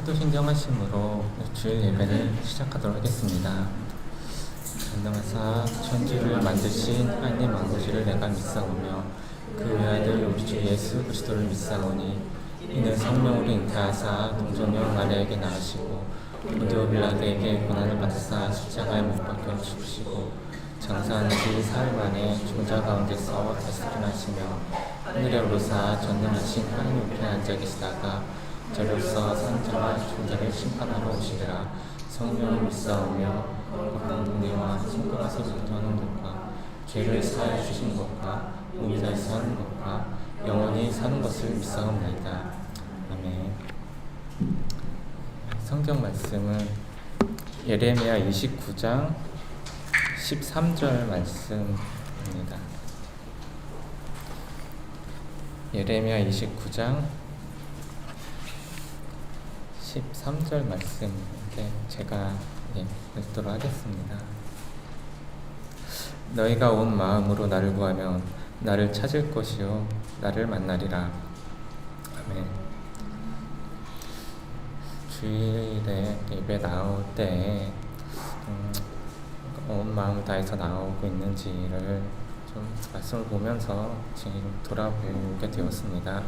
사도신경하심으로 주일 예배를 시작하도록 하겠습니다. 전능하사 천지를 만드신 하나님 아버지를 내가 믿사오며 그 외아들 우리 주 예수 그리스도를 믿사오니 이는 성령으로 잉태하사 동정녀 마리아에게 낳으시고 본디오 빌라도에게 고난을 받으사 십자가에 못 박혀 죽으시고 장사한 지 사흘 만에 죽은 자 가운데서 다시 살아나시며 하늘에 오르사 전능하신 하나님 우편에 앉아 계시다가 저로서 산자와 죽은 자를 심판하러 오시리라. 성령을 믿사오며 거룩한 은혜와 성도가서 전도하는 것과 죄를 사하여 주신 것과 몸이 다시 사는 것과 영원히 사는 것을 믿사옵나이다. 아멘. 성경 말씀은 예레미야 29장 13절 말씀입니다. 예레미야 29장 13절 말씀인데 제가 읽도록 하겠습니다. 너희가 온 마음으로 나를 구하면 나를 찾을 것이요 나를 만나리라. 아멘. 주일에 예배 나올 때 온 마음을 다해서 나오고 있는지를 좀 말씀을 보면서 지금 돌아보게 되었습니다.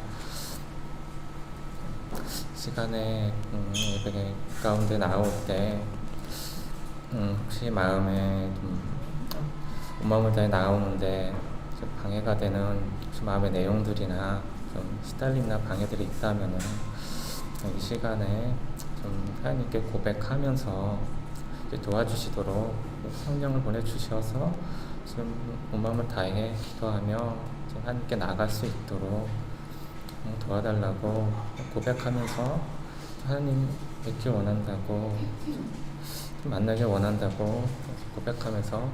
시간에 예배 가운데 나올 때 혹시 마음에 온 마음을 다해 나오는데 좀 방해가 되는 마음의 내용들이나 좀 시달림이나 방해들이 있다면은 이 시간에 좀 하나님께 고백하면서 도와주시도록 성령을 보내주셔서 좀 온 마음을 다해 기도하며 하나님께 나갈 수 있도록 도와달라고 고백하면서 하나님 뵙길 원한다고 만나길 원한다고 고백하면서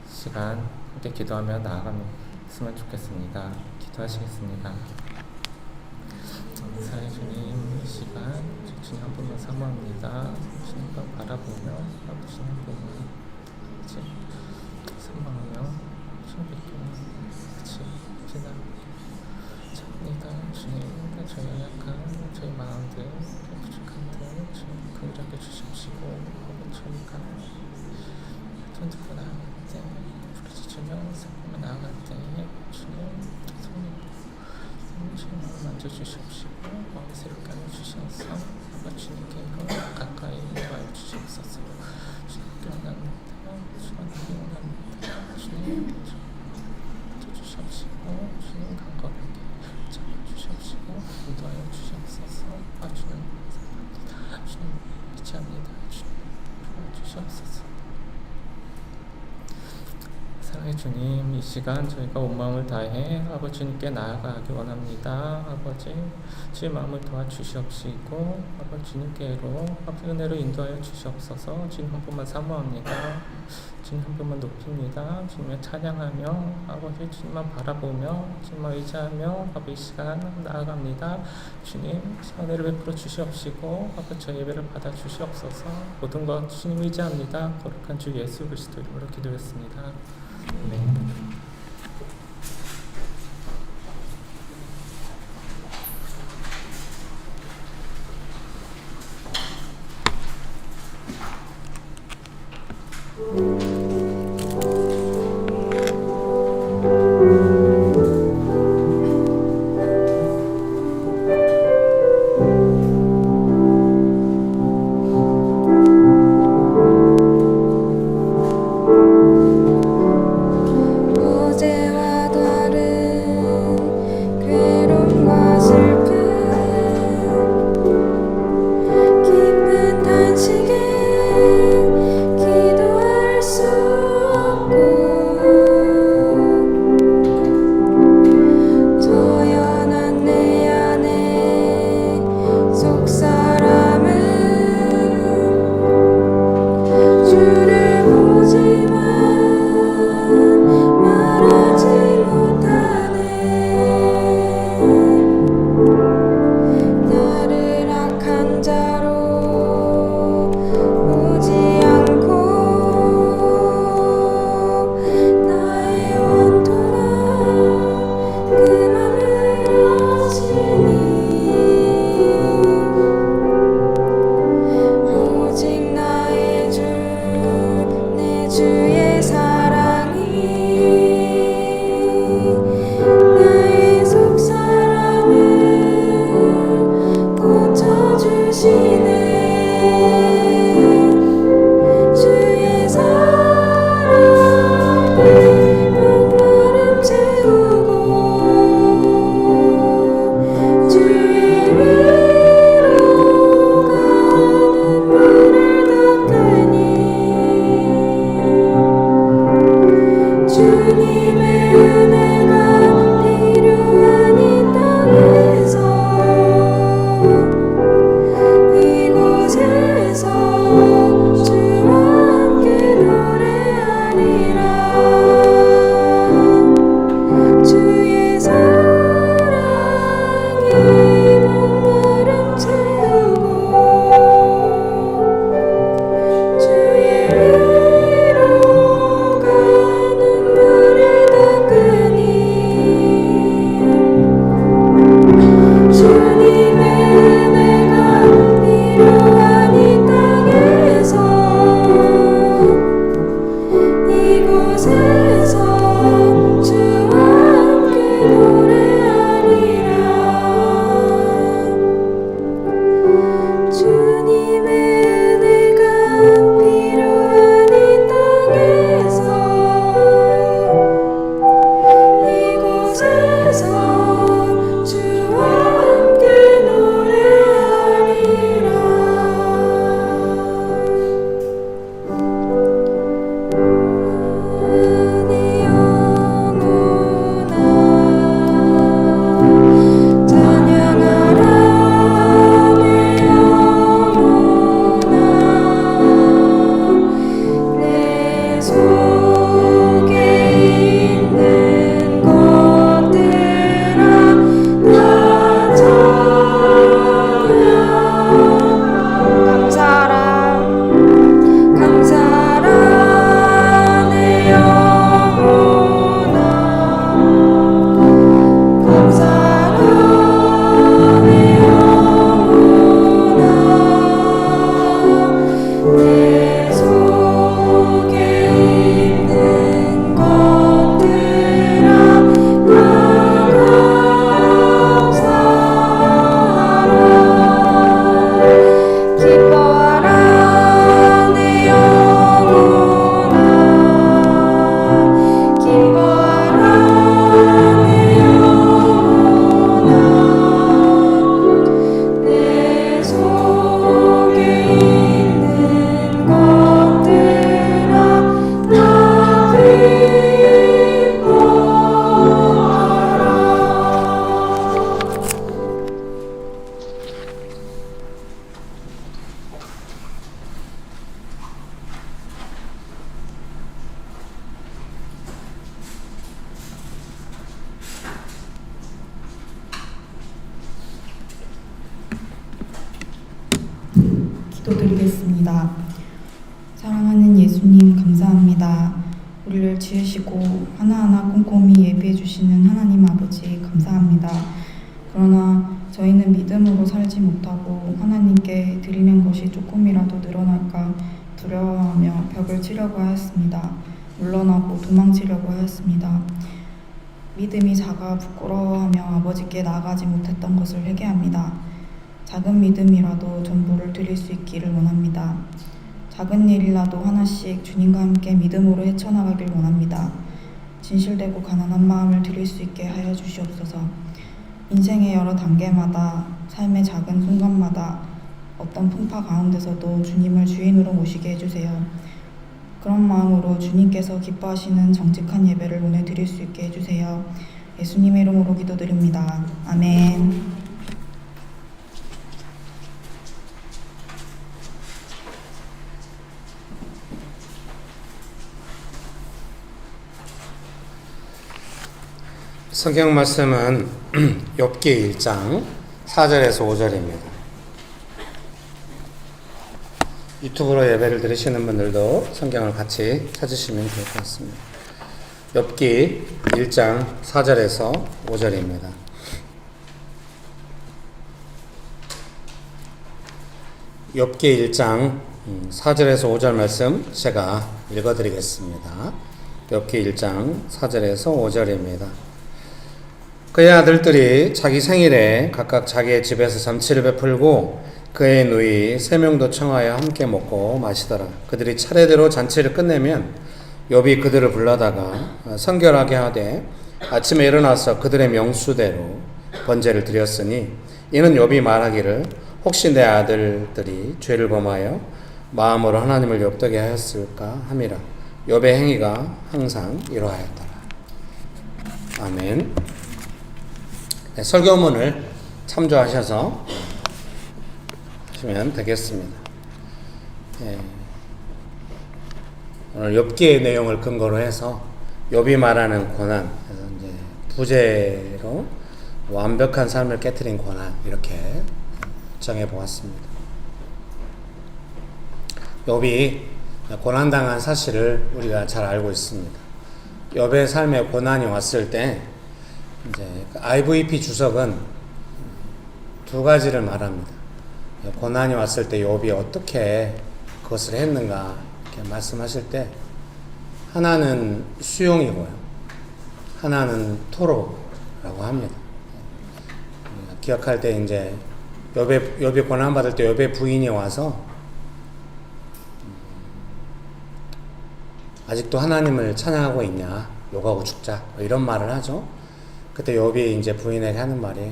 시간 함께 기도하며 나아갔으면 좋겠습니다. 기도하시겠습니다. 사랑의 주님, 이 시간 주님 한 분만 사모합니다. 주님과 바라보며 주님 한 분만 사모하며 주님 뵙길 같이 기도합니다. 주님, 저희 약한 저희 마음들, 부족한들 주님 긍휼하게 주십시고 저희가 어떤 듣고 나아갈 때 부르짖으며 살펴며 나아갈 때 주님 주님 마음을 만져주십시고 마음을 새롭게 하여 주셔서 아빠 주님께로 가까이 인도하여 주시옵소서. 주님께 원합니다. 주님께 원합니다. 주님 만져주십시고 주님 간거하게 잡아주십시고 인도하여 주시옵소서. 주님 감사합니다. 주님 믿지합니다. 주님 도와주시옵소서. 사랑의 주님, 이 시간 저희가 온 마음을 다해 아버지님께 나아가기 원합니다. 아버지, 주의 마음을 도와주시옵시고 아버지님께로 은혜로 인도하여 주시옵소서. 주님 한 분만 사모합니다. 주님 한 분만 높입니다. 주님을 찬양하며 아버지 주님만 바라보며 주님만 의지하며 아버지 이 시간 나아갑니다. 주님 은혜를 베풀어 주시옵시고 아버지 저희 예배를 받아 주시옵소서. 모든 것 주님 의지합니다. 거룩한 주 예수 그리스도 이름으로 기도했습니다. 아멘. 주님의 은혜가 필요한 이 땅에서 이곳에서 주와 함께 노래하리라. 주의 사랑이 목마름 채우고 주의 위로가 눈물을 닦으니 주님의 은혜가 필요한 이 땅에서 이곳에서 주와 함께 노래하리라. 주님의 은혜가 필요한 이 땅에서 이곳에서 주와 함께 노래하리라. 내 영혼아 찬양하라. 내 영혼아 내 속에 있는 것들아 다 찬양. 감사라 내 영혼아 감사라 내 영혼아 내 속에 있는 것들아 다 감사하라. 기뻐하라 내 영혼아 기뻐하라 내 영혼아 내 속에 있는 것들아 다 기도드리겠습니다. 사랑하는 예수님 감사합니다. 우리를 지으시고 하나하나 꼼꼼히 예비해 주시는 하나님 아버지 감사합니다. 그러나 저희는 믿음으로 살지 못하고 하나님께 드리는 것이 조금이라도 늘어날까 두려워하며 벽을 치려고 하였습니다. 물러나고 도망치려고 하였습니다. 믿음이 작아 부끄러워하며 아버지께 나아가지 못했던 것을 회개합니다. 작은 믿음이라도 전부를 드릴 수 있기를 원합니다. 작은 일이라도 하나씩 주님과 함께 믿음으로 헤쳐나가길 원합니다. 진실되고 가난한 마음을 드릴 수 있게 하여 주시옵소서. 인생의 여러 단계마다 삶의 작은 순간마다 어떤 풍파 가운데서도 주님을 주인으로 모시게 해주세요. 그런 마음으로 주님께서 기뻐하시는 정직한 예배를 오늘 드릴 수 있게 해주세요. 예수님의 이름으로 기도드립니다. 아멘. 성경 말씀은 욥기 1장 4절에서 5절입니다. 유튜브로 예배를 들으시는 분들도 성경을 같이 찾으시면 될 것 같습니다. 욥기 1장 4절에서 5절입니다. 욥기 1장 4절에서 5절 말씀 제가 읽어드리겠습니다. 욥기 1장 4절에서 5절입니다. 그의 아들들이 자기 생일에 각각 자기의 집에서 잔치를 베풀고 그의 누이 3명도 청하여 함께 먹고 마시더라. 그들이 차례대로 잔치를 끝내면 욥이 그들을 불러다가 성결하게 하되 아침에 일어나서 그들의 명수대로 번제를 드렸으니 이는 욥이 말하기를 혹시 내 아들들이 죄를 범하여 마음으로 하나님을 욕되게 하였을까 함이라. 욥의 행위가 항상 이러하였더라. 아멘. 네, 설교문을 참조하셔서 하시면 되겠습니다. 네. 오늘 욥기의 내용을 근거로 해서 욥이 말하는 고난, 그래서 이제 부재로 완벽한 삶을 깨트린 고난 이렇게 정해 보았습니다. 욥이 고난당한 사실을 우리가 잘 알고 있습니다. 욥의 삶에 고난이 왔을 때 이제 IVP 주석은 두 가지를 말합니다. 고난이 왔을 때 욥이 어떻게 그것을 했는가 이렇게 말씀하실 때 하나는 수용이고요, 하나는 토로라고 합니다. 기억할 때 이제 욥이 고난 받을 때 욥의 부인이 와서 아직도 하나님을 찬양하고 있냐, 욕하고 죽자 이런 말을 하죠. 그때 욥이 이제 부인에게 하는 말이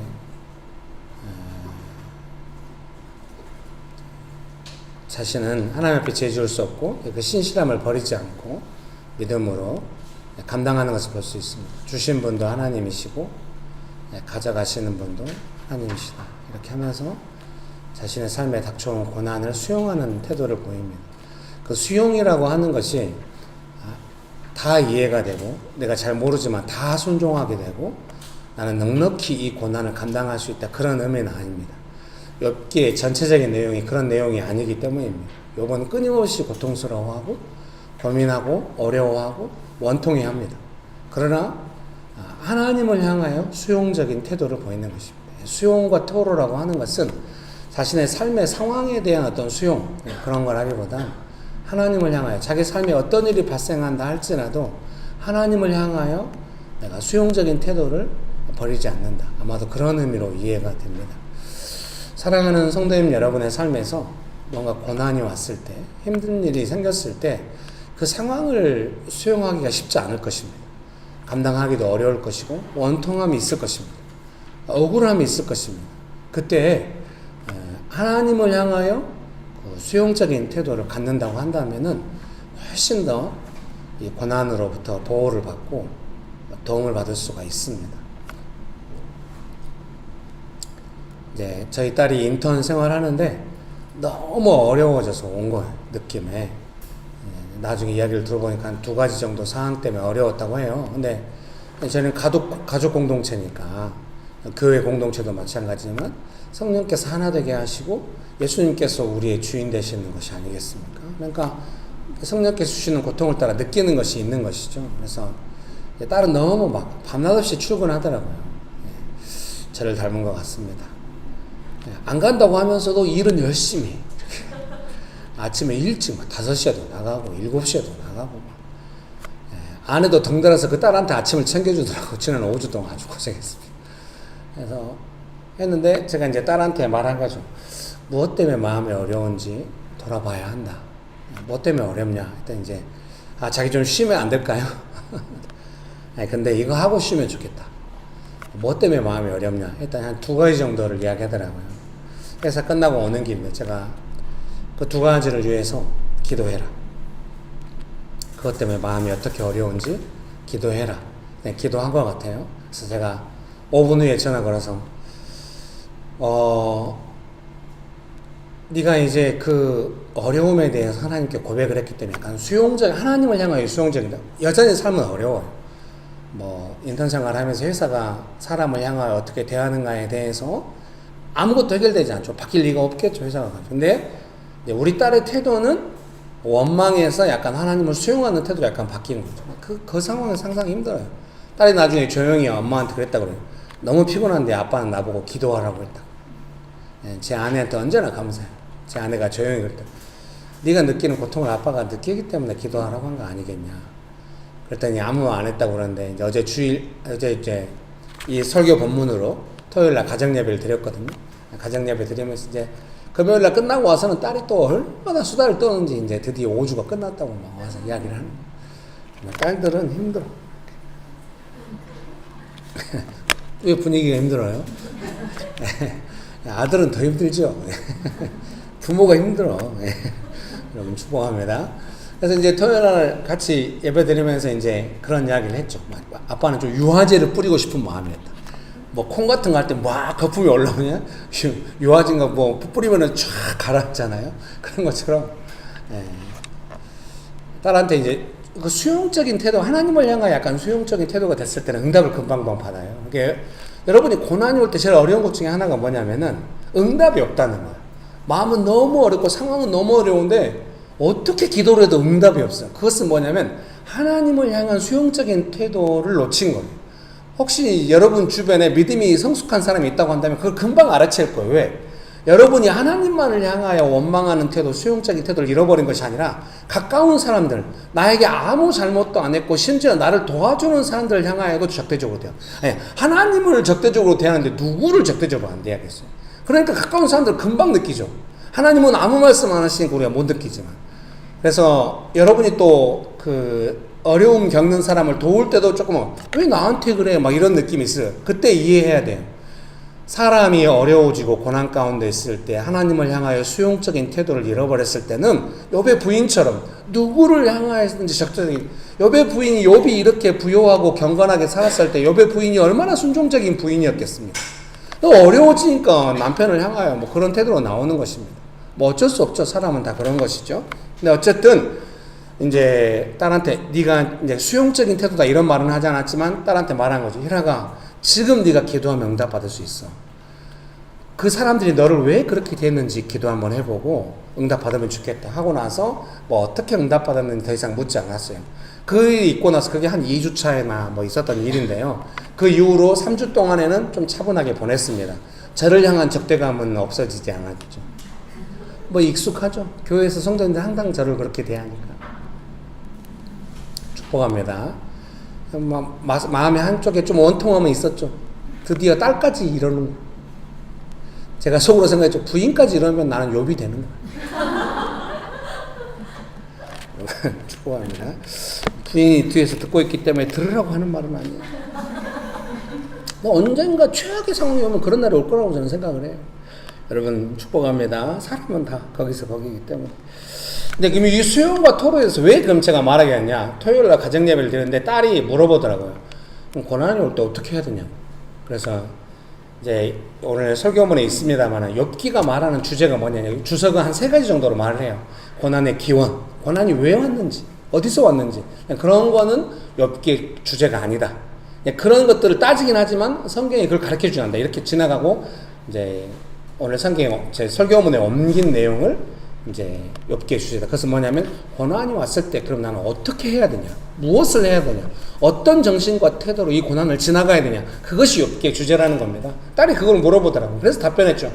자신은 하나님 앞에 죄지을 수 없고 그 신실함을 버리지 않고 믿음으로 감당하는 것을 볼 수 있습니다. 주신 분도 하나님이시고 가져가시는 분도 하나님이시다. 이렇게 하면서 자신의 삶에 닥쳐온 고난을 수용하는 태도를 보입니다. 그 수용이라고 하는 것이 다 이해가 되고 내가 잘 모르지만 다 순종하게 되고 나는 넉넉히 이 고난을 감당할 수 있다, 그런 의미는 아닙니다. 욥기의 전체적인 내용이 그런 내용이 아니기 때문입니다. 욥은 끊임없이 고통스러워하고 고민하고 어려워하고 원통해합니다. 그러나 하나님을 향하여 수용적인 태도를 보이는 것입니다. 수용과 토로라고 하는 것은 자신의 삶의 상황에 대한 어떤 수용, 그런 걸 하기보다 하나님을 향하여 자기 삶에 어떤 일이 발생한다 할지라도 하나님을 향하여 내가 수용적인 태도를 버리지 않는다. 아마도 그런 의미로 이해가 됩니다. 사랑하는 성도님 여러분의 삶에서 뭔가 고난이 왔을 때, 힘든 일이 생겼을 때 그 상황을 수용하기가 쉽지 않을 것입니다. 감당하기도 어려울 것이고 원통함이 있을 것입니다. 억울함이 있을 것입니다. 그때 하나님을 향하여 수용적인 태도를 갖는다고 한다면은 훨씬 더 이 고난으로부터 보호를 받고 도움을 받을 수가 있습니다. 이제 저희 딸이 인턴 생활하는데 너무 어려워져서 온 거예요, 느낌에. 나중에 이야기를 들어보니까 한 2가지 정도 상황 때문에 어려웠다고 해요. 근데 저는 가족 공동체니까, 교회 공동체도 마찬가지지만 성령께서 하나 되게 하시고 예수님께서 우리의 주인 되시는 것이 아니겠습니까? 그러니까 성령께서 주시는 고통을 따라 느끼는 것이 있는 것이죠. 그래서 딸은 너무 막 밤낮없이 출근하더라고요. 저를 닮은 것 같습니다. 안 간다고 하면서도 일은 열심히 아침에 일찍 막 5시에도 나가고 7시에도 나가고 아내도 덩달아서 그 딸한테 아침을 챙겨주더라고. 지난 5주 동안 아주 고생했습니다. 그래서 했는데 제가 이제 딸한테 말한 거죠. 무엇 때문에 마음이 어려운지 돌아봐야 한다. 뭐 때문에 어렵냐? 일단 이제 자기 좀 쉬면 안 될까요? 아니 근데 이거 하고 쉬면 좋겠다. 뭐 때문에 마음이 어렵냐? 일단 한 2가지 정도를 이야기하더라고요. 회사 끝나고 오는 길에 제가 그 2가지를 위해서 기도해라. 그것 때문에 마음이 어떻게 어려운지 기도해라. 네, 기도한 것 같아요. 그래서 제가 5분 후에 전화 걸어서 네가 이제 그 어려움에 대해서 하나님께 고백을 했기 때문에 약간 하나님을 향하여 수용적이다. 여전히 삶은 어려워요. 뭐 인턴 생활하면서 회사가 사람을 향하여 어떻게 대하는가에 대해서 아무것도 해결되지 않죠. 바뀔 리가 없겠죠, 회사가. 근데 우리 딸의 태도는 원망에서 약간 하나님을 수용하는 태도로 약간 바뀌는 거죠. 그 상황은 상상이 힘들어요. 딸이 나중에 조용히 엄마한테 그랬다 그래요. 너무 피곤한데 아빠는 나보고 기도하라고 했다. 제 아내한테 언제나 감사해요. 제 아내가 조용히 그랬다. 네가 느끼는 고통을 아빠가 느끼기 때문에 기도하라고 한 거 아니겠냐. 그랬더니 아무 말 안 했다고 그러는데 어제 이제 이 설교 본문으로 토요일날 가정예배를 드렸거든요. 가정예배 드리면서 이제 금요일날 끝나고 와서는 딸이 또 얼마나 수다를 떠는지 이제 드디어 5주가 끝났다고 막 와서 이야기를 하는 거예요. 딸들은 힘들어. 왜 분위기가 힘들어요? 아들은 더 힘들죠. 부모가 힘들어. 여러분 축복합니다. 그래서 이제 토요일 날 같이 예배 드리면서 이제 그런 이야기를 했죠. 아빠는 좀 유화제를 뿌리고 싶은 마음이었다. 뭐 콩 같은 거 할 때 막 거품이 올라오냐? 유화제인가 뭐 뿌리면은 쫙 가라앉잖아요. 그런 것처럼 딸한테 이제 그 수용적인 태도, 하나님을 향한 약간 수용적인 태도가 됐을 때는 응답을 금방 받아요. 그러니까 여러분이 고난이 올 때 제일 어려운 것 중에 하나가 뭐냐면은 응답이 없다는 거예요. 마음은 너무 어렵고 상황은 너무 어려운데 어떻게 기도를 해도 응답이 없어요. 그것은 뭐냐면 하나님을 향한 수용적인 태도를 놓친 거예요. 혹시 여러분 주변에 믿음이 성숙한 사람이 있다고 한다면 그걸 금방 알아챌 거예요. 왜? 여러분이 하나님만을 향하여 원망하는 태도, 수용적인 태도를 잃어버린 것이 아니라 가까운 사람들, 나에게 아무 잘못도 안 했고 심지어 나를 도와주는 사람들을 향하여도 적대적으로 돼요. 아니, 하나님을 적대적으로 대하는데 누구를 적대적으로 안 대하겠어요? 그러니까 가까운 사람들 금방 느끼죠. 하나님은 아무 말씀 안 하시니까 우리가 못 느끼지만. 그래서 여러분이 또 그 어려움 겪는 사람을 도울 때도 조금 왜 나한테 그래? 막 이런 느낌이 있어요. 그때 이해해야 돼요. 사람이 어려워지고 고난 가운데 있을 때 하나님을 향하여 수용적인 태도를 잃어버렸을 때는 욥의 부인처럼 누구를 향하였는지 적절히 욥의 부인이 욥이 이렇게 부요하고 경건하게 살았을 때 욥의 부인이 얼마나 순종적인 부인이었겠습니까? 또 어려워지니까 남편을 향하여 뭐 그런 태도로 나오는 것입니다. 뭐 어쩔 수 없죠. 사람은 다 그런 것이죠. 근데 어쨌든 이제 딸한테 네가 이제 수용적인 태도다 이런 말은 하지 않았지만 딸한테 말한 거죠. 희라가 지금 네가 기도하면 응답받을 수 있어. 그 사람들이 너를 왜 그렇게 됐는지 기도 한번 해보고 응답받으면 좋겠다 하고 나서 뭐 어떻게 응답받았는지 더 이상 묻지 않았어요. 그 일이 있고 나서 그게 한 2주차에나 뭐 있었던 일인데요. 그 이후로 3주 동안에는 좀 차분하게 보냈습니다. 저를 향한 적대감은 없어지지 않았죠. 뭐 익숙하죠. 교회에서 성도님들 항상 저를 그렇게 대하니까. 축복합니다. 마음의 한쪽에 좀 원통함은 있었죠. 드디어 딸까지 이러는 거. 제가 속으로 생각했죠. 부인까지 이러면 나는 욥이 되는 거야. 축복합니다. 부인이 뒤에서 듣고 있기 때문에 들으라고 하는 말은 아니에요. 뭐 언젠가 최악의 상황이 오면 그런 날이 올 거라고 저는 생각을 해요. 여러분 축복합니다. 사람은 다 거기서 거기이기 때문에. 근데 그럼 이 수용과 토로에서 왜 그럼 제가 말하겠냐? 토요일날 가정예배를 드렸는데 딸이 물어보더라고요. 그럼 고난이 올 때 어떻게 해야 되냐고. 그래서 이제 오늘 설교문에 있습니다만 욥기가 말하는 주제가 뭐냐면 주석은 한 3가지 정도로 말을 해요. 고난의 기원, 고난이 왜 왔는지, 어디서 왔는지 그런 거는 욥기의 주제가 아니다. 그런 것들을 따지긴 하지만 성경이 그걸 가르쳐주지 않는다. 이렇게 지나가고 이제 오늘 성경 제 설교문에 옮긴 내용을 이제 욥기의 주제다. 그래서 뭐냐면 고난이 왔을 때 그럼 나는 어떻게 해야 되냐, 무엇을 해야 되냐, 어떤 정신과 태도로 이 고난을 지나가야 되냐, 그것이 욥기의 주제라는 겁니다. 딸이 그걸 물어보더라고요. 그래서 답변했죠.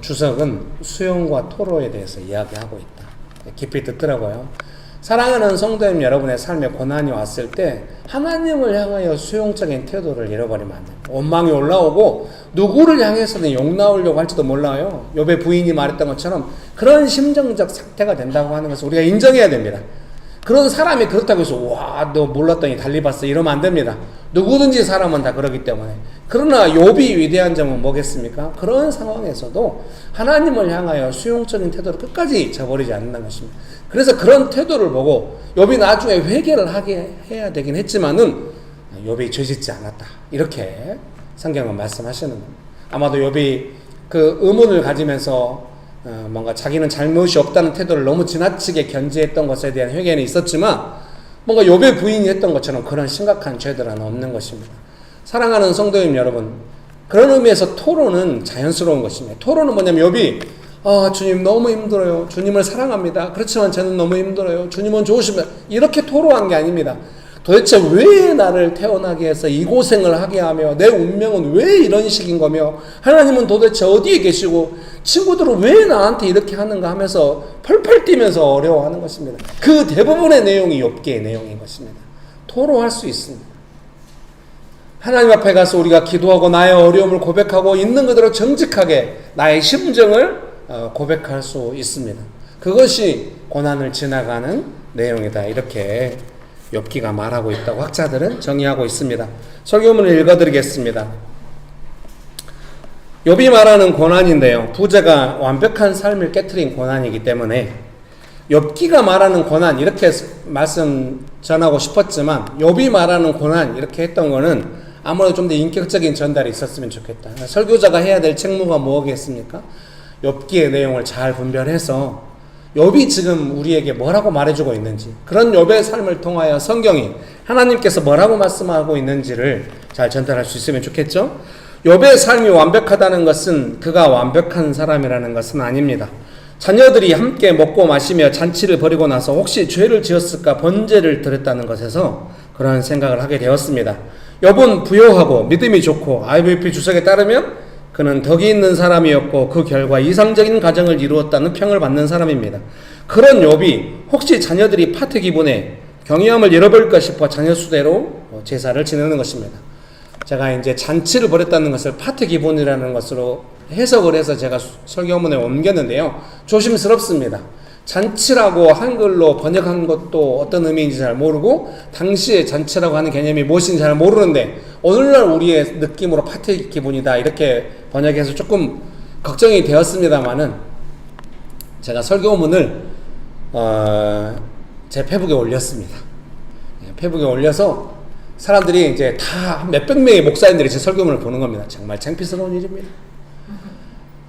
주석은 수용과 토로에 대해서 이야기하고 있다. 깊이 듣더라고요. 사랑하는 성도님 여러분의 삶에 고난이 왔을 때 하나님을 향하여 수용적인 태도를 잃어버리면 안 돼요. 원망이 올라오고 누구를 향해서는 욕 나오려고 할지도 몰라요. 욥의 부인이 말했던 것처럼 그런 심정적 상태가 된다고 하는 것을 우리가 인정해야 됩니다. 그런 사람이 그렇다고 해서 와, 너 몰랐더니 달리 봤어 이러면 안 됩니다. 누구든지 사람은 다 그러기 때문에. 그러나 욥이 위대한 점은 뭐겠습니까? 그런 상황에서도 하나님을 향하여 수용적인 태도를 끝까지 저버리지 않는다는 것입니다. 그래서 그런 태도를 보고 욥이 나중에 회개를 하게 해야 되긴 했지만은 욥이 죄짓지 않았다. 이렇게 성경은 말씀하시는 겁니다. 아마도 욥이 그 의문을 가지면서 뭔가 자기는 잘못이 없다는 태도를 너무 지나치게 견지했던 것에 대한 회개는 있었지만 뭔가 욥의 부인이 했던 것처럼 그런 심각한 죄들은 없는 것입니다. 사랑하는 성도님 여러분, 그런 의미에서 토로는 자연스러운 것입니다. 토로는 뭐냐면 욥이 주님 너무 힘들어요. 주님을 사랑합니다. 그렇지만 저는 너무 힘들어요. 주님은 좋으십니다. 이렇게 토로한 게 아닙니다. 도대체 왜 나를 태어나게 해서 이 고생을 하게 하며 내 운명은 왜 이런 식인 거며 하나님은 도대체 어디에 계시고 친구들은 왜 나한테 이렇게 하는가 하면서 펄펄 뛰면서 어려워하는 것입니다. 그 대부분의 내용이 욥기의 내용인 것입니다. 토로할 수 있습니다. 하나님 앞에 가서 우리가 기도하고 나의 어려움을 고백하고 있는 그대로 정직하게 나의 심정을 고백할 수 있습니다. 그것이 고난을 지나가는 내용이다. 이렇게 욥기가 말하고 있다고 학자들은 정의하고 있습니다. 설교문을 읽어드리겠습니다. 욥이 말하는 고난인데요. 부자가 완벽한 삶을 깨트린 고난이기 때문에 욥기가 말하는 고난 이렇게 말씀 전하고 싶었지만 욥이 말하는 고난 이렇게 했던 거는 아무래도 좀 더 인격적인 전달이 있었으면 좋겠다. 설교자가 해야 될 책무가 뭐겠습니까? 욥기의 내용을 잘 분별해서 욥이 지금 우리에게 뭐라고 말해주고 있는지, 그런 욥의 삶을 통하여 성경이 하나님께서 뭐라고 말씀하고 있는지를 잘 전달할 수 있으면 좋겠죠? 욥의 삶이 완벽하다는 것은 그가 완벽한 사람이라는 것은 아닙니다. 자녀들이 함께 먹고 마시며 잔치를 벌이고 나서 혹시 죄를 지었을까 번제를 드렸다는 것에서 그런 생각을 하게 되었습니다. 욥은 부유하고 믿음이 좋고 IVP 주석에 따르면 그는 덕이 있는 사람이었고 그 결과 이상적인 가정을 이루었다는 평을 받는 사람입니다. 그런 욥이 혹시 자녀들이 파티 기분에 경외함을 잃어버릴까 싶어 자녀 수대로 제사를 지내는 것입니다. 제가 이제 잔치를 벌였다는 것을 파티 기분이라는 것으로 해석을 해서 제가 설교문에 옮겼는데요. 조심스럽습니다. 잔치라고 한글로 번역한 것도 어떤 의미인지 잘 모르고 당시에 잔치라고 하는 개념이 무엇인지 잘 모르는데 오늘날 우리의 느낌으로 파티 기분이다 이렇게 번역해서 조금 걱정이 되었습니다만은 제가 설교문을 제 페북에 올렸습니다. 페북에 올려서 사람들이 이제 다 몇백 명의 목사님들이 제 설교문을 보는 겁니다. 정말 창피스러운 일입니다.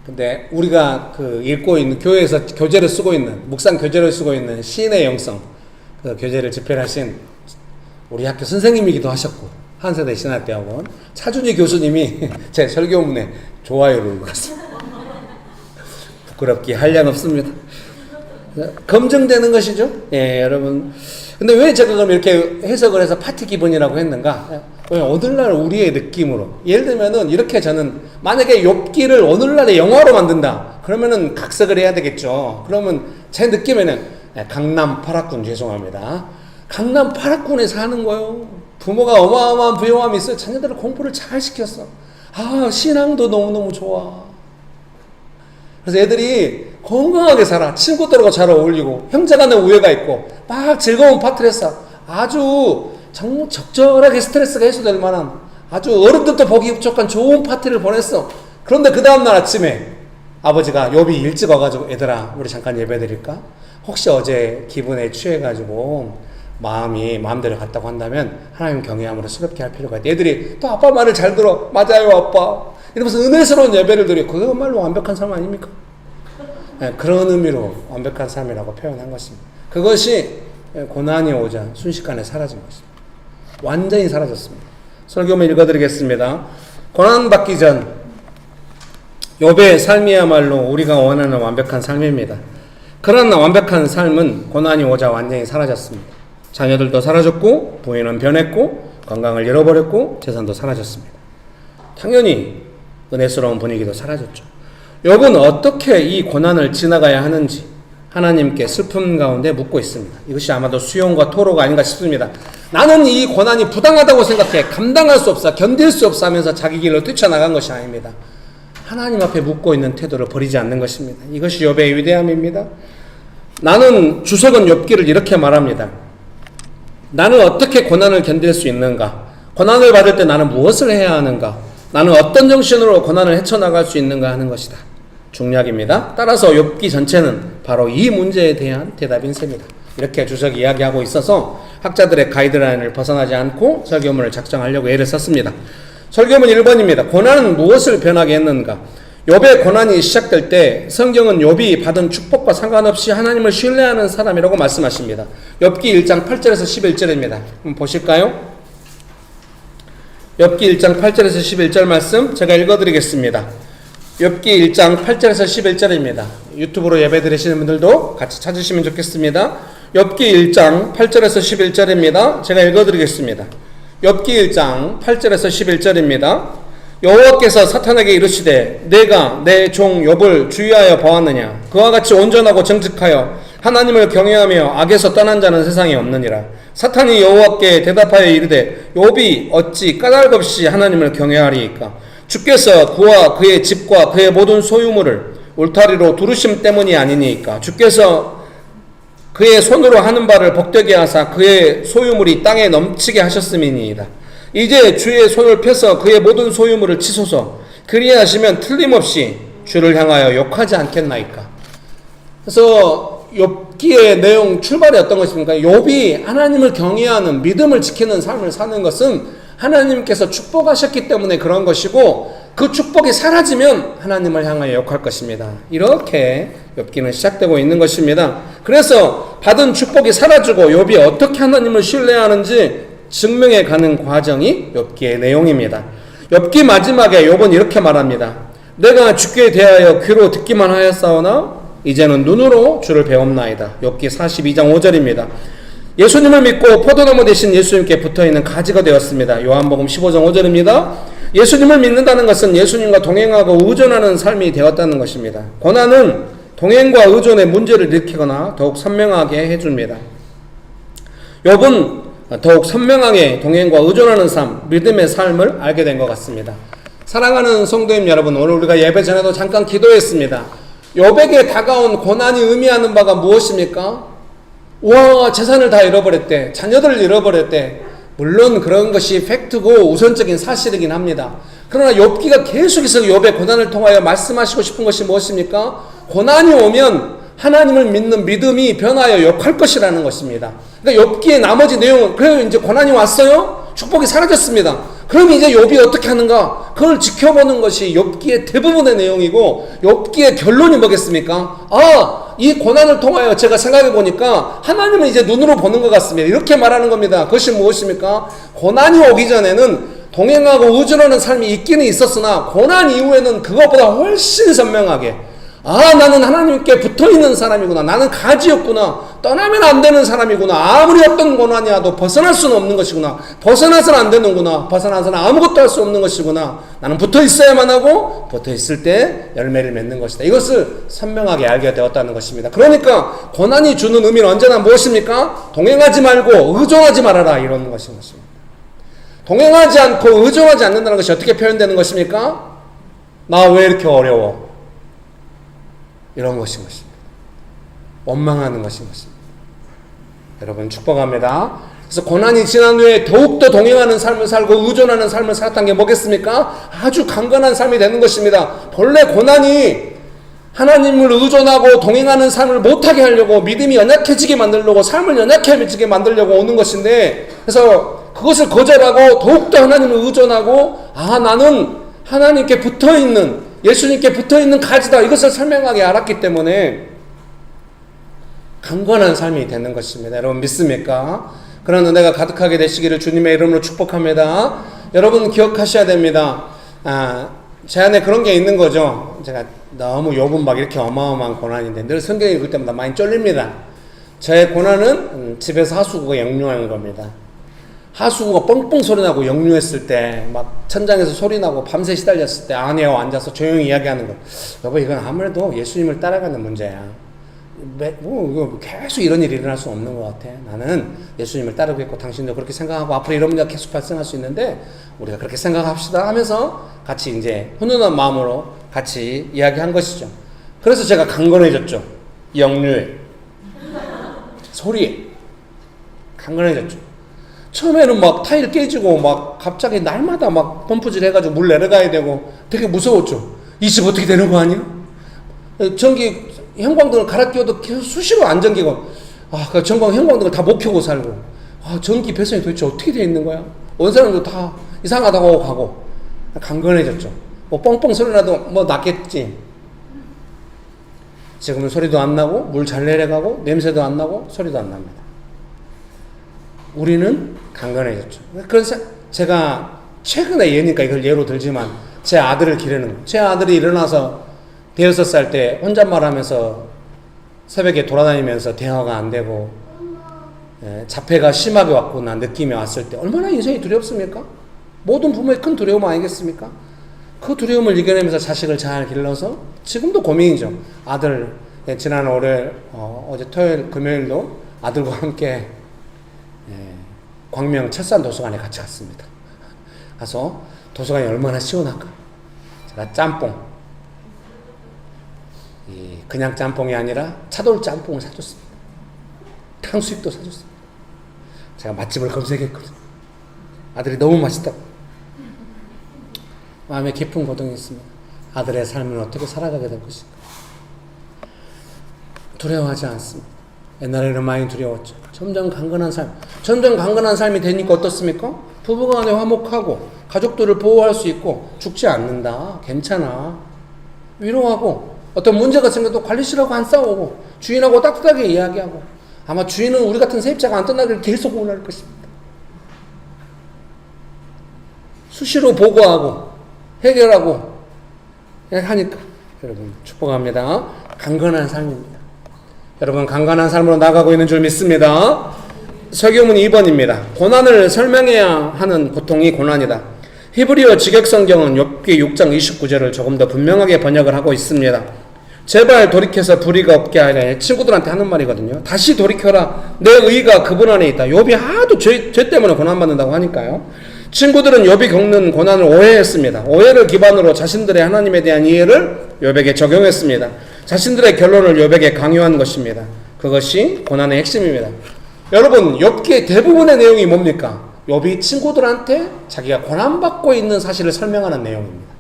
근데 우리가 그 읽고 있는 교회에서 교재를 쓰고 있는 묵상 교재를 쓰고 있는 시인의 영성 그 교재를 집필하신 우리 학교 선생님이기도 하셨고 한세대 신학대학원 차준희 교수님이 제 설교문에 좋아요를 눌렀습니다. 부끄럽기 한량 없습니다. 검증되는 것이죠. 예, 여러분. 근데 왜 제가 그럼 이렇게 해석을 해서 파티 기분이라고 했는가? 오늘날 우리의 느낌으로 예를 들면은 이렇게 저는 만약에 욥기를 오늘날의 영화로 만든다 그러면은 각색을 해야 되겠죠. 그러면 제 느낌에는 강남 8학군 죄송합니다. 강남 8학군에 사는 거요. 부모가 어마어마한 부유함이 있어요. 자녀들을 공부를 잘 시켰어. 아 신앙도 너무너무 좋아. 그래서 애들이 건강하게 살아. 친구들하고 잘 어울리고 형제간에 우애가 있고 막 즐거운 파티를 했어. 아주 정말 적절하게 스트레스가 해소될 만한 아주 어른들도 보기 부족한 좋은 파티를 보냈어. 그런데 그 다음날 아침에 아버지가 욥이 일찍 와가지고 얘들아 우리 잠깐 예배드릴까? 혹시 어제 기분에 취해가지고 마음이 마음대로 갔다고 한다면 하나님 경외함으로 수렵게 할 필요가 있다. 애들이 또 아빠 말을 잘 들어. 맞아요 아빠. 이러면서 은혜스러운 예배를 드려. 그거말로 완벽한 삶 아닙니까? 네, 그런 의미로 완벽한 삶이라고 표현한 것입니다. 그것이 고난이 오자 순식간에 사라진 것입니다. 완전히 사라졌습니다. 설교문 읽어드리겠습니다. 고난받기 전 욥의 삶이야말로 우리가 원하는 완벽한 삶입니다. 그러나 완벽한 삶은 고난이 오자 완전히 사라졌습니다. 자녀들도 사라졌고 부인은 변했고 건강을 잃어버렸고 재산도 사라졌습니다. 당연히 은혜스러운 분위기도 사라졌죠. 욥은 어떻게 이 고난을 지나가야 하는지 하나님께 슬픔 가운데 묻고 있습니다. 이것이 아마도 수용과 토로가 아닌가 싶습니다. 나는 이 고난이 부당하다고 생각해 감당할 수 없어 견딜 수 없어 하면서 자기 길로 뛰쳐나간 것이 아닙니다. 하나님 앞에 묻고 있는 태도를 버리지 않는 것입니다. 이것이 욥의 위대함입니다. 나는 주석은 욥기를 이렇게 말합니다. 나는 어떻게 고난을 견딜 수 있는가? 고난을 받을 때 나는 무엇을 해야 하는가? 나는 어떤 정신으로 고난을 헤쳐나갈 수 있는가 하는 것이다. 중략입니다. 따라서 욥기 전체는 바로 이 문제에 대한 대답인 셈이다. 이렇게 주석이 이야기하고 있어서 학자들의 가이드라인을 벗어나지 않고 설교문을 작성하려고 애를 썼습니다. 설교문 1번입니다. 고난은 무엇을 변하게 했는가? 욥의 고난이 시작될 때 성경은 욥이 받은 축복과 상관없이 하나님을 신뢰하는 사람이라고 말씀하십니다. 욥기 1장 8절에서 11절입니다. 한번 보실까요? 욥기 1장 8절에서 11절 말씀 제가 읽어드리겠습니다. 욥기 1장 8절에서 11절입니다. 유튜브로 예배 드리시는 분들도 같이 찾으시면 좋겠습니다. 욥기 1장 8절에서 11절입니다. 제가 읽어드리겠습니다. 욥기 1장 8절에서 11절입니다. 여호와께서 사탄에게 이르시되 내가 내 종 욥을 주의하여 보았느냐? 그와 같이 온전하고 정직하여 하나님을 경외하며 악에서 떠난 자는 세상에 없느니라. 사탄이 여호와께 대답하여 이르되 욥이 어찌 까닭없이 하나님을 경외하리이까? 주께서 그와 그의 집과 그의 모든 소유물을 울타리로 두르심 때문이 아니니까? 주께서 그의 손으로 하는 바를 복되게 하사 그의 소유물이 땅에 넘치게 하셨음이니이다. 이제 주의 손을 펴서 그의 모든 소유물을 치소서. 그리하시면 틀림없이 주를 향하여 욕하지 않겠나이까? 그래서 욥기의 내용 출발이 어떤 것입니까? 욥이 하나님을 경외하는 믿음을 지키는 삶을 사는 것은 하나님께서 축복하셨기 때문에 그런 것이고 그 축복이 사라지면 하나님을 향하여 욕할 것입니다. 이렇게 욥기는 시작되고 있는 것입니다. 그래서 받은 축복이 사라지고 욥이 어떻게 하나님을 신뢰하는지 증명해 가는 과정이 욥기의 내용입니다. 욥기 마지막에 욥은 이렇게 말합니다. 내가 주께 대하여 귀로 듣기만 하였사오나 이제는 눈으로 주를 배움나이다. 욥기 42장 5절입니다. 예수님을 믿고 포도나무 대신 예수님께 붙어있는 가지가 되었습니다. 요한복음 15장 5절입니다. 예수님을 믿는다는 것은 예수님과 동행하고 의존하는 삶이 되었다는 것입니다. 고난은 동행과 의존의 문제를 일으키거나 더욱 선명하게 해줍니다. 욥은 더욱 선명하게 동행과 의존하는 삶, 믿음의 삶을 알게 된 것 같습니다. 사랑하는 성도님 여러분, 오늘 우리가 예배 전에도 잠깐 기도했습니다. 욥에게 다가온 고난이 의미하는 바가 무엇입니까? 와, 재산을 다 잃어버렸대. 자녀들을 잃어버렸대. 물론 그런 것이 팩트고 우선적인 사실이긴 합니다. 그러나 욥기가 계속해서 욥의 고난을 통하여 말씀하시고 싶은 것이 무엇입니까? 고난이 오면 하나님을 믿는 믿음이 변하여 욕할 것이라는 것입니다. 그러니까 욥기의 나머지 내용은 그래요. 이제 고난이 왔어요. 축복이 사라졌습니다. 그럼 이제 욥이 어떻게 하는가? 그걸 지켜보는 것이 욥기의 대부분의 내용이고 욥기의 결론이 뭐겠습니까? 이 고난을 통하여 제가 생각해 보니까 하나님은 이제 눈으로 보는 것 같습니다. 이렇게 말하는 겁니다. 그것이 무엇입니까? 고난이 오기 전에는 동행하고 의존하는 삶이 있기는 있었으나 고난 이후에는 그것보다 훨씬 선명하게 나는 하나님께 붙어있는 사람이구나. 나는 가지였구나. 떠나면 안 되는 사람이구나. 아무리 어떤 고난이 와도 벗어날 수는 없는 것이구나. 벗어나서는 안 되는구나. 벗어나서는 아무것도 할 수 없는 것이구나. 나는 붙어있어야만 하고 붙어있을 때 열매를 맺는 것이다. 이것을 선명하게 알게 되었다는 것입니다. 그러니까 고난이 주는 의미는 언제나 무엇입니까? 동행하지 말고 의존하지 말아라. 이런 것인 것입니다. 동행하지 않고 의존하지 않는다는 것이 어떻게 표현되는 것입니까? 나 왜 이렇게 어려워? 이런 것인 것입니다. 원망하는 것인 것입니다. 여러분 축복합니다. 그래서 고난이 지난 후에 더욱더 동행하는 삶을 살고 의존하는 삶을 살았다는 게 뭐겠습니까? 아주 강건한 삶이 되는 것입니다. 본래 고난이 하나님을 의존하고 동행하는 삶을 못하게 하려고 믿음이 연약해지게 만들려고 삶을 연약해지게 만들려고 오는 것인데 그래서 그것을 거절하고 더욱더 하나님을 의존하고 나는 하나님께 붙어있는 예수님께 붙어있는 가지다. 이것을 설명하게 알았기 때문에 강건한 삶이 되는 것입니다. 여러분 믿습니까? 그런 은혜가 가득하게 되시기를 주님의 이름으로 축복합니다. 여러분 기억하셔야 됩니다. 제 안에 그런 게 있는 거죠. 제가 너무 욥은 막 이렇게 어마어마한 고난인데 늘 성경 읽을 때마다 많이 쫄립니다. 저의 고난은 집에서 하수구가 역류하는 겁니다. 하수구가 뻥뻥 소리나고 역류했을 때 막 천장에서 소리나고 밤새 시달렸을 때 아내와 앉아서 조용히 이야기하는 거. 여보 이건 아무래도 예수님을 따라가는 문제야. 이거 계속 이런 일이 일어날 수 없는 것 같아. 나는 예수님을 따르고 있고 당신도 그렇게 생각하고 앞으로 이런 문제가 계속 발생할 수 있는데 우리가 그렇게 생각합시다 하면서 같이 이제 훈훈한 마음으로 같이 이야기한 것이죠. 그래서 제가 강건해졌죠. 역류에 소리에 강건해졌죠. 처음에는 막 타일 깨지고 막 갑자기 날마다 막 펌프질 해가지고 물 내려가야 되고 되게 무서웠죠. 이 집 어떻게 되는 거 아니야? 전기 형광등을 갈아 끼워도 계속 수시로 안 전기고 그 전광 형광등을 다 못 켜고 살고 전기 배선이 도대체 어떻게 돼 있는 거야? 온 사람도 다 이상하다고 가고 강건해졌죠. 뭐 뻥뻥 소리 나도 뭐 낫겠지. 지금은 소리도 안 나고 물 잘 내려가고 냄새도 안 나고 소리도 안 납니다. 우리는 강건해졌죠. 그래서 제가 최근에 예니까 이걸 예로 들지만 제 아들을 기르는 거예요. 제 아들이 일어나서 5살 때 혼잣말 하면서 새벽에 돌아다니면서 대화가 안 되고 자폐가 심하게 왔구나 느낌이 왔을 때 얼마나 인생이 두렵습니까? 모든 부모의 큰 두려움 아니겠습니까? 그 두려움을 이겨내면서 자식을 잘 길러서 지금도 고민이죠. 아들 지난 월요일 어제 토요일 금요일도 아들과 함께 광명 철산 도서관에 같이 갔습니다. 가서 도서관이 얼마나 시원할까. 제가 짬뽕 그냥 짬뽕이 아니라 차돌 짬뽕을 사줬습니다. 탕수육도 사줬습니다. 제가 맛집을 검색했거든요. 아들이 너무 맛있다고. 마음에 깊은 고통이 있습니다. 아들의 삶은 어떻게 살아가게 될 것인가. 두려워하지 않습니다. 옛날에는 많이 두려웠죠. 점점 강건한 삶이 되니까 어떻습니까? 부부간에 화목하고 가족들을 보호할 수 있고 죽지 않는다. 괜찮아. 위로하고 어떤 문제가 생겨도 관리실하고 안 싸우고 주인하고 따뜻하게 이야기하고 아마 주인은 우리 같은 세입자가 안 떠나길 계속 원할 것입니다. 수시로 보고하고 해결하고 하니까 여러분 축복합니다. 강건한 삶입니다. 여러분 강건한 삶으로 나가고 있는 줄 믿습니다. 설교문 2번입니다. 고난을 설명해야 하는 고통이 고난이다. 히브리어 직역성경은 욥기 6장 29절을 조금 더 분명하게 번역을 하고 있습니다. 제발 돌이켜서 불의가 없게 하라. 친구들한테 하는 말이거든요. 다시 돌이켜라. 내 의가 그분 안에 있다. 욥이 하도 죄 때문에 고난받는다고 하니까요. 친구들은 욥이 겪는 고난을 오해했습니다. 오해를 기반으로 자신들의 하나님에 대한 이해를 욥에게 적용했습니다. 자신들의 결론을 욥에게 강요한 것입니다. 그것이 고난의 핵심입니다. 여러분, 욥기의 대부분의 내용이 뭡니까? 욥이 친구들한테 자기가 고난받고 있는 사실을 설명하는 내용입니다.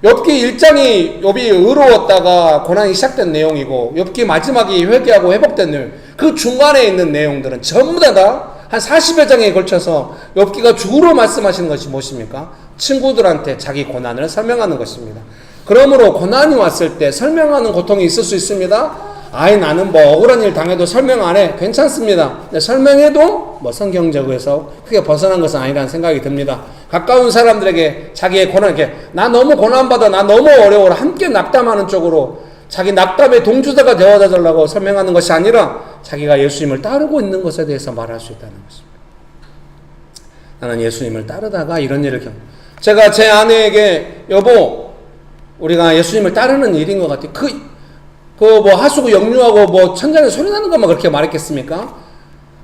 욥기 1장이 욥이 의로웠다가 고난이 시작된 내용이고 욥기 마지막이 회개하고 회복된 내용, 그 중간에 있는 내용들은 전부 다 한 40여 장에 걸쳐서 욥기가 주로 말씀하시는 것이 무엇입니까? 친구들한테 자기 고난을 설명하는 것입니다. 그러므로 고난이 왔을 때 설명하는 고통이 있을 수 있습니다. 아이 나는 뭐 억울한 일 당해도 설명 안 해. 괜찮습니다. 근데 설명해도 뭐 성경적에서 크게 벗어난 것은 아니라는 생각이 듭니다. 가까운 사람들에게 자기의 고난, 이렇게 나 너무 고난받아, 나 너무 어려워라 함께 낙담하는 쪽으로 자기 낙담의 동조자가 되어달라고 설명하는 것이 아니라 자기가 예수님을 따르고 있는 것에 대해서 말할 수 있다는 것입니다. 나는 예수님을 따르다가 이런 일을 제가 제 아내에게 여보 우리가 예수님을 따르는 일인 것 같아. 뭐 하수구 역류하고 뭐 천장에 소리 나는 것만 그렇게 말했겠습니까?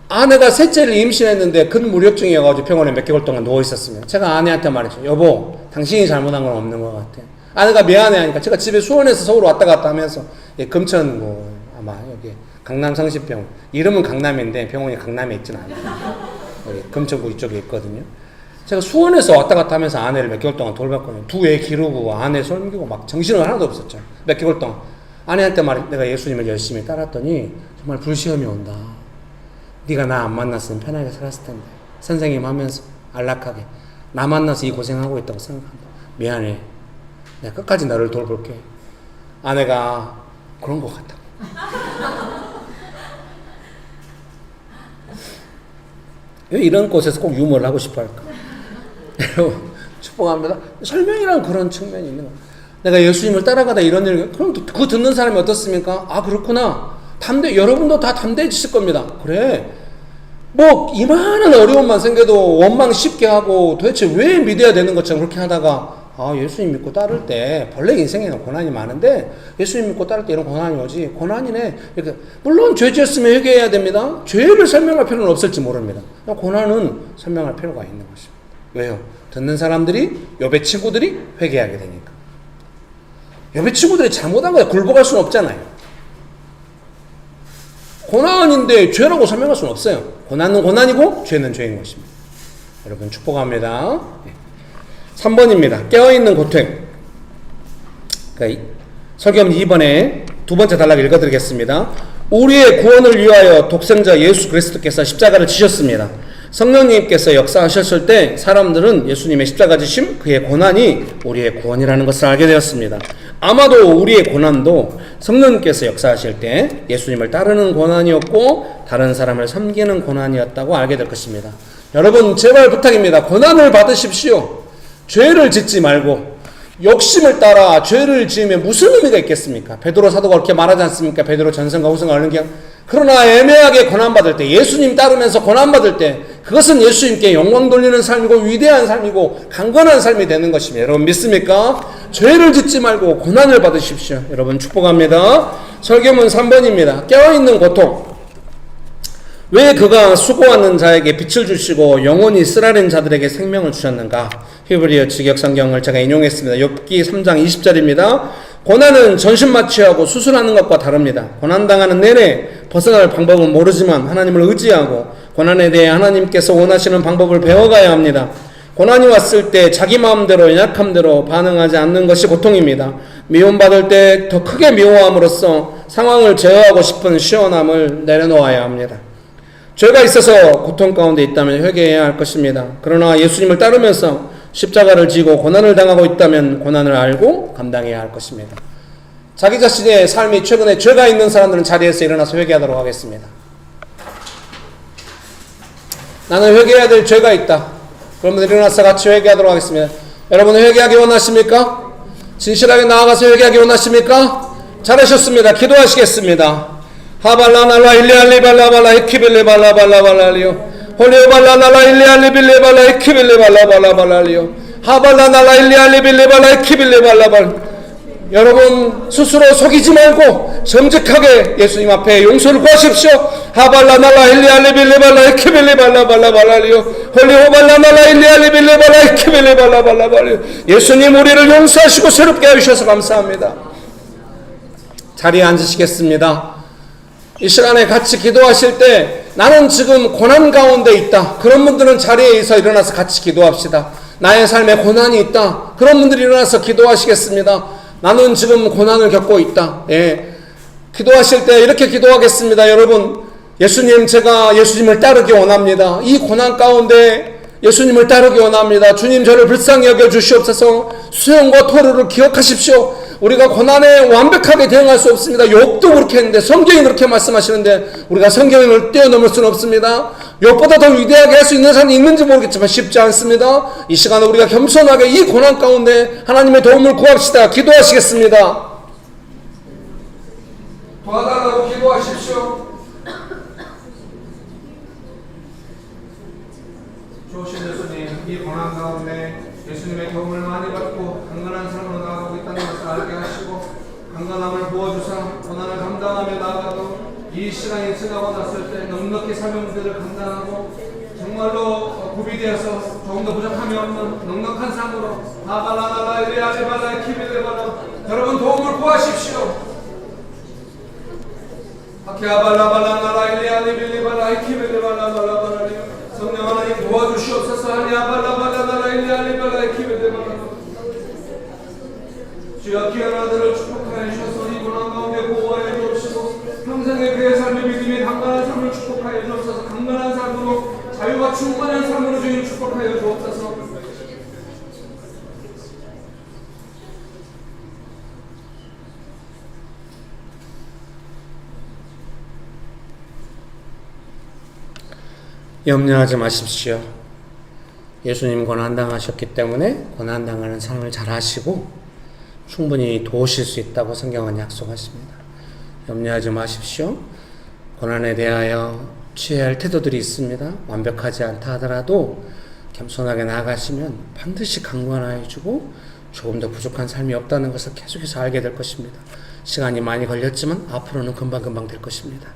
아내가 셋째를 임신했는데 근무력증이어가지고 병원에 몇 개월 동안 누워 있었습니다. 제가 아내한테 말했죠. 여보, 당신이 잘못한 건 없는 것 같아. 아내가 미안해 하니까 제가 집에 수원에서 서울 왔다 갔다 하면서 금천 뭐 아마 여기 강남 성심병원 이름은 강남인데 병원이 강남에 있지는 않아요. 여기 금천구 이쪽에 있거든요. 제가 수원에서 왔다 갔다 하면서 아내를 몇 개월 동안 돌봤거든요. 두 애 기르고 아내 솔미고 막 정신은 하나도 없었죠. 몇 개월 동안. 아내한테 말해 내가 예수님을 열심히 따랐더니 정말 불시험이 온다. 네가 나 안 만났으면 편하게 살았을 텐데. 선생님 하면서 안락하게 나 만나서 이 고생하고 있다고 생각한다. 미안해. 내가 끝까지 너를 돌볼게. 아내가 그런 것 같다. 왜 이런 곳에서 꼭 유머를 하고 싶어 할까? 여러분 축복합니다. 설명이란 그런 측면이 있는 거예요. 내가 예수님을 따라가다 이런 일, 그럼 그거 듣는 사람이 어떻습니까? 아 그렇구나. 여러분도 다 담대해지실 겁니다. 그래. 뭐 이만한 어려움만 생겨도 원망 쉽게 하고 도대체 왜 믿어야 되는 것처럼 그렇게 하다가 아 예수님 믿고 따를 때 본래 인생에는 고난이 많은데 예수님 믿고 따를 때 이런 고난이 오지. 고난이네. 이렇게 물론 죄 지었으면 회개해야 됩니다. 죄를 설명할 필요는 없을지 모릅니다. 고난은 설명할 필요가 있는 것입니다. 왜요? 듣는 사람들이 욥의 친구들이 회개하게 되니까. 욥의 친구들이 잘못한 거에 굴복할 수는 없잖아요. 고난인데 죄라고 설명할 수는 없어요. 고난은 고난이고 죄는 죄인 것입니다. 여러분 축복합니다. 3번입니다. 깨어있는 고통. 그러니까 설교문 2번에 두 번째 단락 읽어드리겠습니다. 우리의 구원을 위하여 독생자 예수 그리스도께서 십자가를 지셨습니다. 성령님께서 역사하셨을 때 사람들은 예수님의 십자가 지심, 그의 고난이 우리의 구원이라는 것을 알게 되었습니다. 아마도 우리의 고난도 성령님께서 역사하실 때 예수님을 따르는 고난이었고 다른 사람을 섬기는 고난이었다고 알게 될 것입니다. 여러분 제발 부탁입니다. 고난을 받으십시오. 죄를 짓지 말고 욕심을 따라 죄를 지으면 무슨 의미가 있겠습니까? 베드로 사도가 그렇게 말하지 않습니까? 베드로 전성과 후성과 얼른 기억. 그러나 애매하게 고난받을 때 예수님 따르면서 고난받을 때 그것은 예수님께 영광 돌리는 삶이고 위대한 삶이고 강건한 삶이 되는 것입니다. 여러분 믿습니까? 죄를 짓지 말고 고난을 받으십시오. 여러분 축복합니다. 설교문 3번입니다. 깨어있는 고통. 왜 그가 수고하는 자에게 빛을 주시고 영원히 쓰라린 자들에게 생명을 주셨는가? 히브리어 직역 성경을 제가 인용했습니다. 욥기 3장 20절입니다. 고난은 전신마취하고 수술하는 것과 다릅니다. 고난당하는 내내 벗어날 방법은 모르지만 하나님을 의지하고 고난에 대해 하나님께서 원하시는 방법을 배워가야 합니다. 고난이 왔을 때 자기 마음대로 연약함대로 반응하지 않는 것이 고통입니다. 미움받을 때 더 크게 미워함으로써 상황을 제어하고 싶은 시원함을 내려놓아야 합니다. 죄가 있어서 고통 가운데 있다면 회개해야 할 것입니다. 그러나 예수님을 따르면서 십자가를 지고 고난을 당하고 있다면 고난을 알고 감당해야 할 것입니다. 자기 자신의 삶이 최근에 죄가 있는 사람들은 자리에서 일어나서 회개하도록 하겠습니다. 나는 회개해야 될 죄가 있다. 그러면 일어나서 같이 회개하도록 하겠습니다. 여러분은 회개하기 원하십니까? 진실하게 나아가서 회개하기 원하십니까? 잘하셨습니다. 기도하시겠습니다. 하발라날라 일리알리발라발라 이키빌리발라발라발라리요 홀리오발라날라 일리알리빌리발라 이키빌리발라발라발라리요 하발라날라 일리알리빌리발라 이키빌리발라발. 여러분 스스로 속이지 말고 정직하게 예수님 앞에 용서를 구하십시오. 하발라날라 일리알리빌리발라 이키빌리발라발라발라리요 홀리오발라날라 일리알리빌리발라 이키빌리발라발라발라리요. 예수님 우리를 용서하시고 새롭게 해주셔서 감사합니다. 자리에 앉으시겠습니다. 이 시간에 같이 기도하실 때 나는 지금 고난 가운데 있다. 그런 분들은 자리에서 일어나서 같이 기도합시다. 나의 삶에 고난이 있다. 그런 분들이 일어나서 기도하시겠습니다. 나는 지금 고난을 겪고 있다. 예. 기도하실 때 이렇게 기도하겠습니다. 여러분, 예수님, 제가 예수님을 따르기 원합니다. 이 고난 가운데 예수님을 따르기 원합니다. 주님, 저를 불쌍히 여겨 주시옵소서. 수용과 토로를 기억하십시오. 우리가 고난에 완벽하게 대응할 수 없습니다. 욥도 그렇게 했는데, 성경이 그렇게 말씀하시는데 우리가 성경을 뛰어넘을 수는 없습니다. 욥보다 더 위대하게 할 수 있는 사람이 있는지 모르겠지만 쉽지 않습니다. 이 시간에 우리가 겸손하게 이 고난 가운데 하나님의 도움을 구합시다. 기도하시겠습니다. 도와달라고 기도하십시오. 좋으신 예수님, 이 고난 가운데 예수님의 도움을 많이 받고 강건한 삶으로 나아가고 있다는 것을 알게 하시고 강건함을 부어주사 고난을 감당하며 나아가도 이 시간이 지나고 났을 때 넉넉히 삶의 문제를 감당하고 정말로 구비되어서 조금 더 부족함이 없는 넉넉한 삶으로 하발라날라 일리알리발라 키빌리발라 여러분 도움을 구하십시오. 아키아발라발라날라 일리알리빌리발라 키빌리발라발라발라 성령 하나님 도와주시옵소서. 하리아발라발라날라 일리알리발라 키빌리발라 주여 귀한 아들을 축복하여 주셔서 이 고난 가운데 보호하여 주옵시고 평생의 그의 삶의 믿음이 강건한 삶을 축복하여 주옵소서. 강건한 삶으로 자유와 충만한 삶으로 주님 축복하여 주옵소서. 염려하지 마십시오. 예수님 고난당하셨기 때문에 고난당하는 삶을 잘 하시고 충분히 도우실 수 있다고 성경은 약속하십니다. 염려하지 마십시오. 고난에 대하여 취해야 할 태도들이 있습니다. 완벽하지 않다 하더라도 겸손하게 나아가시면 반드시 강건하여 주고 조금 더 부족한 삶이 없다는 것을 계속해서 알게 될 것입니다. 시간이 많이 걸렸지만 앞으로는 금방금방 될 것입니다.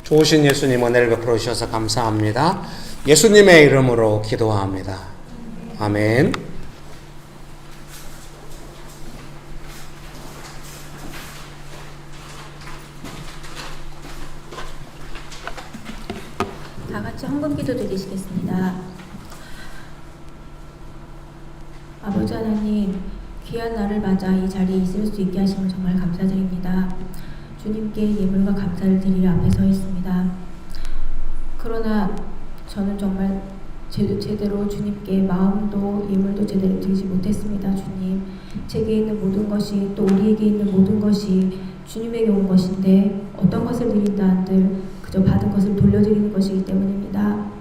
좋으신 예수님 은혜를 베풀어 주셔서 감사합니다. 예수님의 이름으로 기도합니다. 아멘. 다 같이 헌금기도 드리시겠습니다. 아버지 하나님, 귀한 날을 맞아 이 자리에 있을 수 있게 하심을 정말 감사드립니다. 주님께 예물과 감사를 드리려 앞에 서 있습니다. 그러나 저는 정말 제대로 주님께 마음도 예물도 제대로 드리지 못했습니다. 주님, 제게 있는 모든 것이 또 우리에게 있는 모든 것이 주님에게 온 것인데 어떤 것을 드린다 한들 그저 받은 것을 돌려드리는 것이기 때문입니다.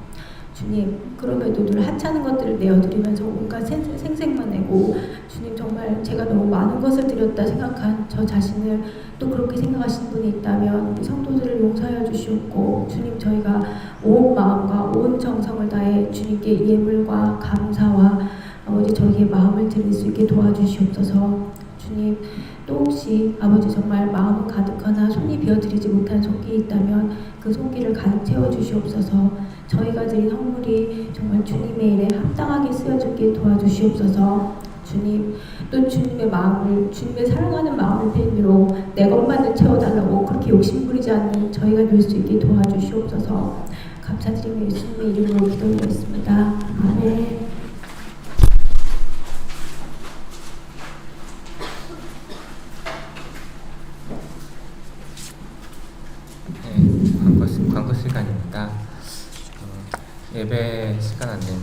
주님, 그럼에도 늘 하찮은 것들을 내어드리면서 온갖 생색만 내고 주님 정말 제가 너무 많은 것을 드렸다 생각한 저 자신을 또 그렇게 생각하시는 분이 있다면 우리 성도들을 용서하여 주시옵고 주님 저희가 온 마음과 온 정성을 다해 주님께 예물과 감사와 아버지 저희의 마음을 드릴 수 있게 도와주시옵소서. 주님 또 혹시 아버지 정말 마음은 가득하나 손이 비어드리지 못한 손길이 있다면 그 손길을 가득 채워주시옵소서. 저희가 드린 헌물이 정말 주님의 일에 합당하게 쓰여지게 도와주시옵소서. 주님 또 주님의 마음을 주님의 사랑하는 마음을 팬으로 내 것만을 채워달라고 그렇게 욕심부리지 않는 저희가 될 수 있게 도와주시옵소서. 감사드리며 예수님의 이름으로 기도드렸습니다. 아멘.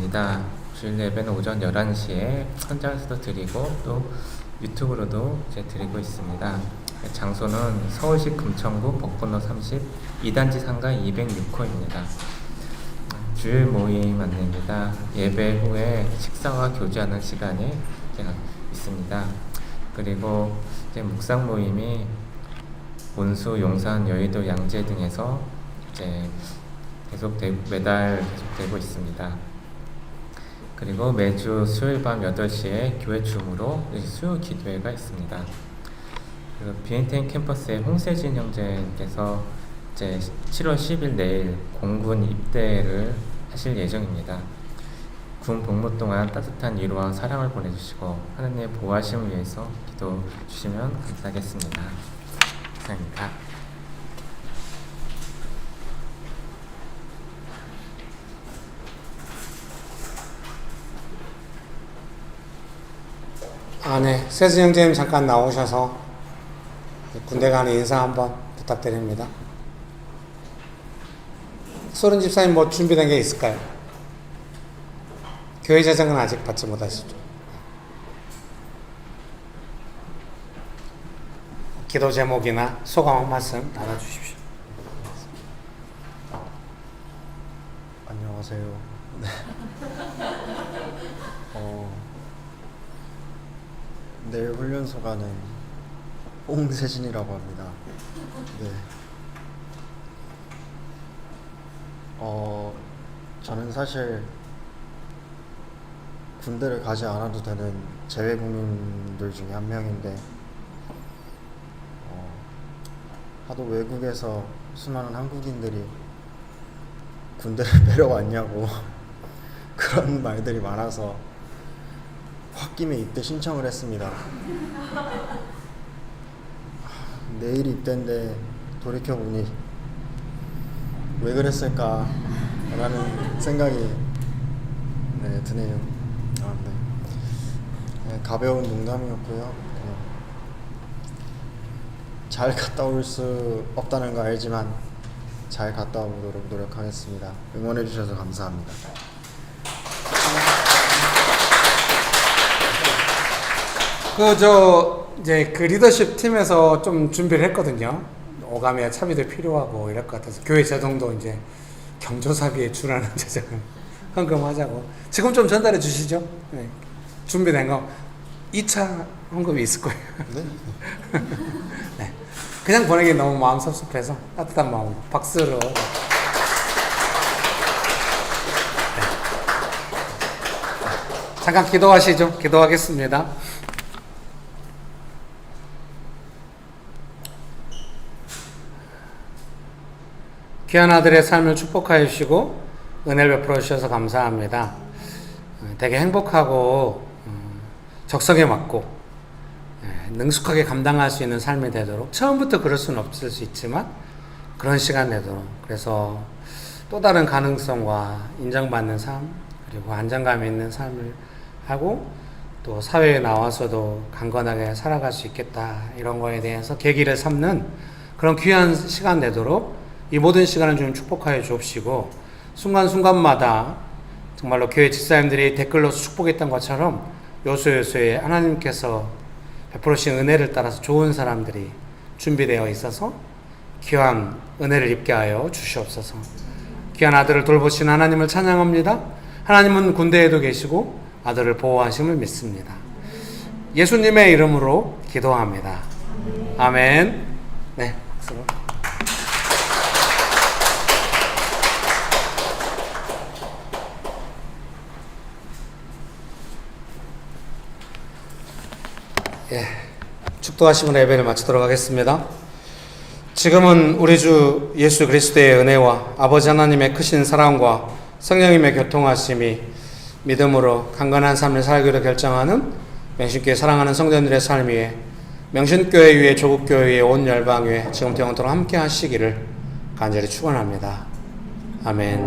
있습니다. 주일 예배는 오전 11시에 현장에서도 드리고 또 유튜브로도 이제 드리고 있습니다. 장소는 서울시 금천구 복번호 30 2단지 상가 206호입니다. 주일 모임 안내입니다. 예배 후에 식사와 교제하는 시간이 제가 있습니다. 그리고 이제 묵상 모임이 온수, 용산, 여의도, 양재 등에서 이제 매달 계속되고 있습니다. 그리고 매주 수요일 밤 8시에 교회 줌으로 수요 기도회가 있습니다. 그리고 비엔텐 캠퍼스의 홍세진 형제께서 이제 7월 10일 내일 공군 입대를 하실 예정입니다. 군 복무 동안 따뜻한 위로와 사랑을 보내주시고 하나님의 보호하심을 위해서 기도 주시면 감사하겠습니다. 감사합니다. 네. 세진 형제님 잠깐 나오셔서 군대 가는 인사 한번 부탁드립니다. 소른 집사님 뭐 준비된 게 있을까요? 교회 재정은 아직 받지 못하시죠? 기도 제목이나 소감 한 말씀 나눠주십시오. 안녕하세요. 네. 내일 훈련소 가는 홍세진이라고 합니다. 네. 저는 사실 군대를 가지 않아도 되는 재외국민들 중에 한 명인데 하도 외국에서 수많은 한국인들이 군대를 빼러 왔냐고 그런 말들이 많아서 홧김에 입대 신청을 했습니다. 내일이 입대인데 돌이켜보니 왜 그랬을까 라는 생각이 드네요. 네, 가벼운 농담이었고요. 잘 갔다 올 수 없다는 거 알지만 잘 갔다 오도록 노력하겠습니다. 응원해 주셔서 감사합니다. 이제 그 리더십 팀에서 좀 준비를 했거든요. 오감이야 차비도 필요하고 이럴 것 같아서 교회 재정도 이제 경조사비에 준하는 재정을 헌금하자고. 지금 좀 전달해 주시죠. 네. 준비된 거 2차 헌금이 있을 거예요. 네? 네. 그냥 보내기 너무 마음 섭섭해서 따뜻한 마음 박수로. 네. 잠깐 기도하시죠. 기도하겠습니다. 귀한 아들의 삶을 축복하여 주시고 은혜를 베풀어 주셔서 감사합니다. 되게 행복하고 적성에 맞고 능숙하게 감당할 수 있는 삶이 되도록, 처음부터 그럴 수는 없을 수 있지만 그런 시간 되도록, 그래서 또 다른 가능성과 인정받는 삶, 그리고 안정감 있는 삶을 하고 또 사회에 나와서도 강건하게 살아갈 수 있겠다, 이런 거에 대해서 계기를 삼는 그런 귀한 시간 되도록 이 모든 시간을 좀 축복하여 주옵시고, 순간순간마다 정말로 교회 집사님들이 댓글로 축복했던 것처럼 요소요소에 하나님께서 베풀으신 은혜를 따라서 좋은 사람들이 준비되어 있어서 귀한 은혜를 입게 하여 주시옵소서. 귀한 아들을 돌보신 하나님을 찬양합니다. 하나님은 군대에도 계시고 아들을 보호하심을 믿습니다. 예수님의 이름으로 기도합니다. 아멘. 네. 축도하시면 예배를 마치도록 하겠습니다. 지금은 우리 주 예수 그리스도의 은혜와 아버지 하나님의 크신 사랑과 성령님의 교통하심이 믿음으로 강건한 삶을 살기로 결정하는 명신교회 사랑하는 성도님들의 삶 위에, 명신교회 위에, 조국교회 위에, 온 열방 위에 지금부터 영원토록 함께 하시기를 간절히 축원합니다. 아멘.